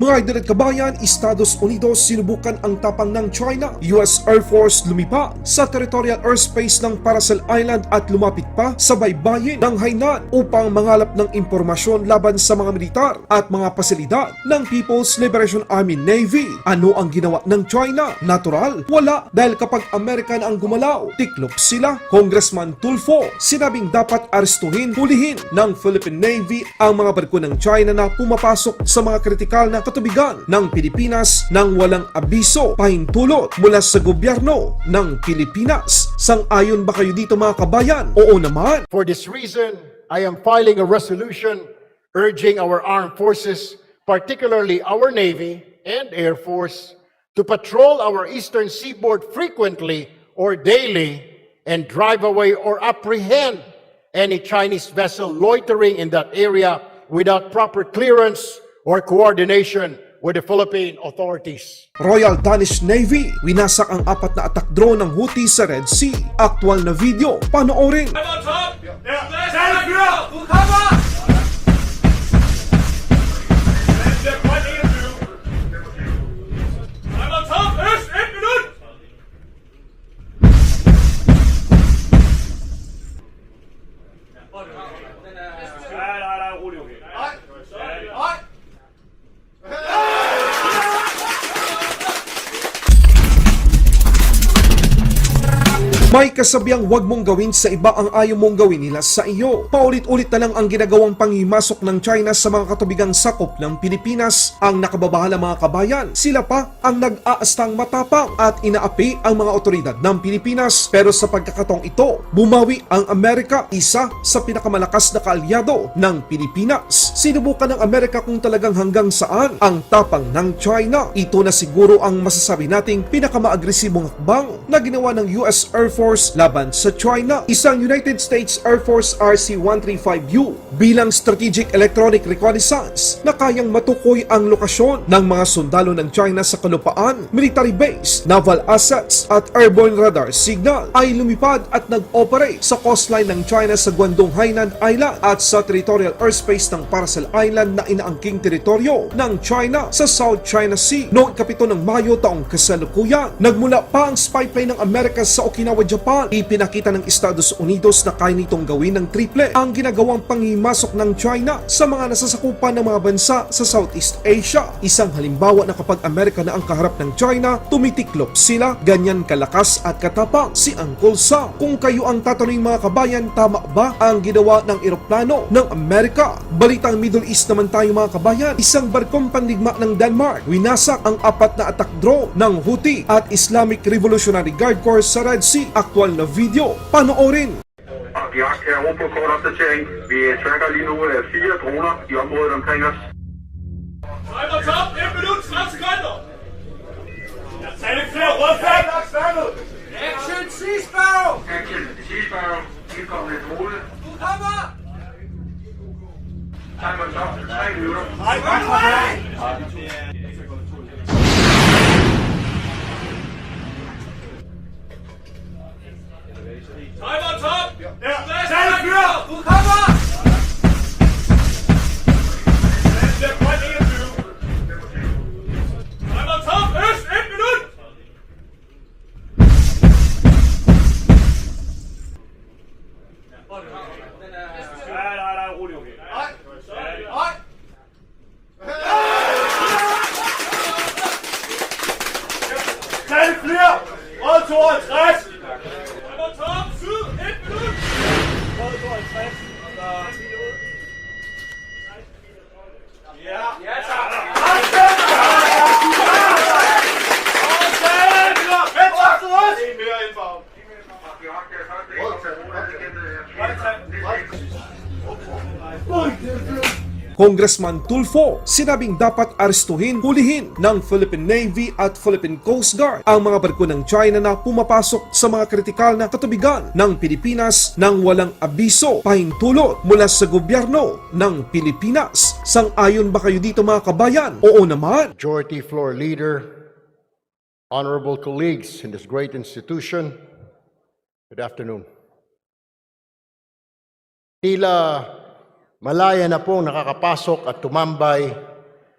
Mga idol at kabayan, Estados Unidos sinubukan ang tapang ng China. US Air Force lumipad sa territorial airspace ng Paracel Island at lumapit pa sa baybayin ng Hainan upang mangalap ng impormasyon laban sa mga militar at mga pasilidad ng People's Liberation Army Navy. Ano ang ginawa ng China? Natural, wala, dahil kapag American ang gumalaw, tiklop sila. Congressman Tulfo sinabing dapat arestuhin, hulihin ng Philippine Navy ang mga barko ng China na pumapasok sa mga kritikal na katubigan ng Pilipinas nang walang abiso, pahintulot mula sa gobyerno ng Pilipinas. Sang-ayon ba kayo dito mga kabayan? Oo naman. For this reason, I am filing a resolution urging our armed forces, particularly our Navy and Air Force, to patrol our eastern seaboard frequently or daily and drive away or apprehend any Chinese vessel loitering in that area without proper clearance or coordination with the Philippine authorities. Royal Danish Navy, winasak ang 4 na attack drone ng Houthi sa Red Sea. Aktual na video, panoorin. May kasabiang huwag mong gawin sa iba ang ayaw mong gawin nila sa iyo. Paulit-ulit na lang ang ginagawang panghimasok ng China sa mga katubigang sakop ng Pilipinas. Ang nakababahala mga kabayan, sila pa ang nag-aastang matapang at inaapi ang mga otoridad ng Pilipinas. Pero sa pagkakataong ito, bumawi ang Amerika, isa sa pinakamalakas na kaalyado ng Pilipinas. Sinubukan ng Amerika kung talagang hanggang saan ang tapang ng China. Ito na siguro ang masasabi nating pinakamaagresibong hakbang na ginawa ng US Air Force laban sa China. Isang United States Air Force RC-135U bilang Strategic Electronic Reconnaissance na kayang matukoy ang lokasyon ng mga sundalo ng China sa kalupaan, military base, naval assets at airborne radar signal ay lumipad at nag-operate sa coastline ng China sa Guangdong Hainan Island at sa territorial airspace ng Paracel Island na inaangking teritoryo ng China sa South China Sea noong 7 ng Mayo taong kasalukuyan. Nagmula pa ang spy plane ng Amerika sa Okinawa, Japan. Ipinakita ng Estados Unidos na kaya nitong gawin ng triple ang ginagawang panghimasok ng China sa mga nasasakupan ng mga bansa sa Southeast Asia. Isang halimbawa na kapag Amerika na ang kaharap ng China, tumitiklop sila. Ganyan kalakas at katapang si Uncle Sam. Kung kayo ang tatanungin mga kabayan, tama ba ang ginawa ng eroplano ng Amerika? Balitang Middle East naman tayo mga kabayan. Isang barkong pandigma ng Denmark, winasak ang 4 na attack drone ng Houthi at Islamic Revolutionary Guard Corps sa Red Sea. Aktual na video, panoorin. Vi har ro på kort opdatering. Vi tracker lige nu 4 droner i området omkring os. Timer top, 1 minut, 30 sekunder. Jeg tager ikke flere råd. Action, Seasparrow! Action, Seasparrow, indkommende drone. Du kommer! Timer top, 3 minutter. Ej, gør du af! Timer top! Tag det fyr! Du kommer! Timer top, øst, 1 minut! Nej, rolig, okay. Nej. Tag det fyr! Råd 52! Timer top, syd, 1 minut! Råd 52, og ja, ja tak! Congressman Tulfo sinabing dapat arestuhin, hulihin ng Philippine Navy at Philippine Coast Guard ang mga barko ng China na pumapasok sa mga kritikal na katubigan ng Pilipinas nang walang abiso, pahintulot mula sa gobyerno ng Pilipinas. Sang-ayon ba kayo dito mga kabayan? Oo naman. Majority Floor Leader, honorable colleagues in this great institution, good afternoon. Tila malaya na pong nakakapasok at tumambay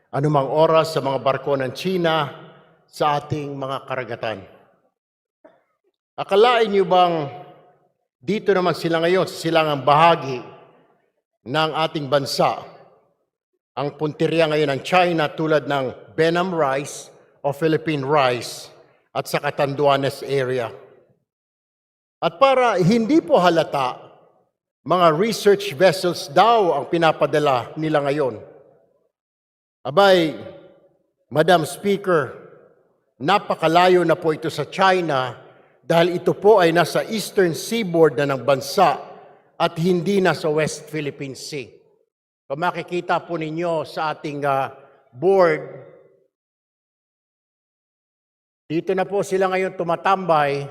anumang oras sa mga barko ng China sa ating mga karagatan. Akalain niyo bang dito naman sila ngayon sa silangang bahagi ng ating bansa, ang punteriya ngayon ng China tulad ng Benham Rice o Philippine Rice at sa Catanduanes area. At para hindi po halata, mga research vessels daw ang pinapadala nila ngayon. Abay, Madam Speaker, napakalayo na po ito sa China dahil ito po ay nasa eastern seaboard na ng bansa at hindi na sa West Philippine Sea. Kung makikita po ninyo sa ating board, dito na po sila ngayon tumatambay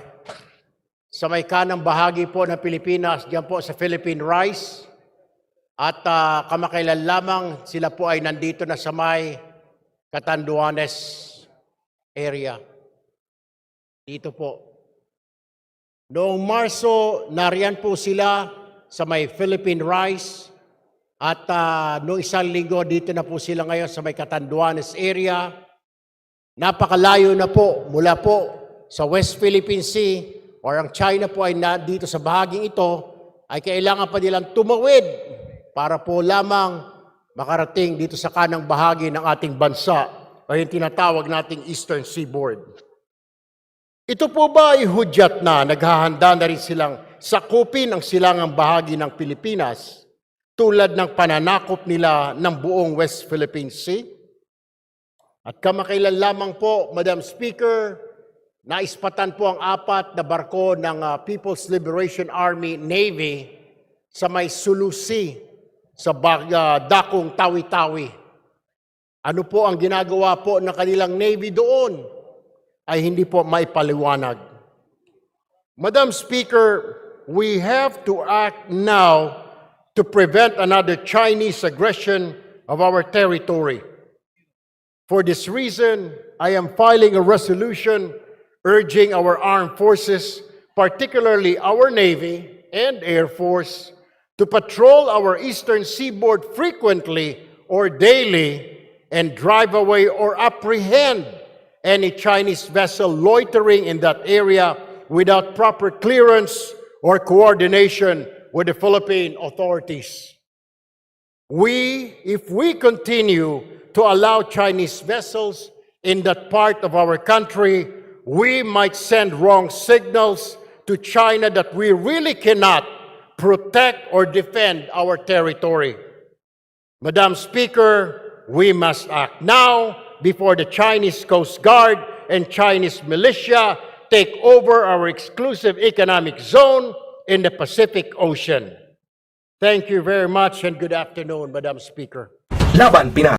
sa may kanang bahagi po ng Pilipinas, diyan po sa Philippine Rice. At kamakailan lamang sila po ay nandito na sa may Catanduanes area. Dito po. Noong Marso, nariyan po sila sa may Philippine Rice. At noong isang linggo, dito na po sila ngayon sa may Catanduanes area. Napakalayo na po mula po sa West Philippine Sea or ang China po ay dito sa bahaging ito ay kailangan pa nilang tumawid para po lamang makarating dito sa kanang bahagi ng ating bansa o yung tinatawag nating Eastern Seaboard. Ito po ba ay hudyat na naghahanda na rin silang sakupin ang silangang bahagi ng Pilipinas tulad ng pananakop nila ng buong West Philippine Sea? At kamakailan lamang po, Madam Speaker, naispatan po ang 4 na barko ng People's Liberation Army Navy sa may Sulu Sea, sa dakong Tawi-Tawi. Ano po ang ginagawa po ng kanilang Navy doon ay hindi po maipaliwanag. Madam Speaker, we have to act now to prevent another Chinese aggression of our territory. For this reason, I am filing a resolution urging our armed forces, particularly our Navy and Air Force, to patrol our eastern seaboard frequently or daily and drive away or apprehend any Chinese vessel loitering in that area without proper clearance or coordination with the Philippine authorities. If we continue to allow Chinese vessels in that part of our country, we might send wrong signals to China that we really cannot protect or defend our territory. Madam Speaker, we must act now before the Chinese Coast Guard and Chinese militia take over our exclusive economic zone in the Pacific Ocean. Thank you very much and good afternoon, Madam Speaker. Laban Pinas.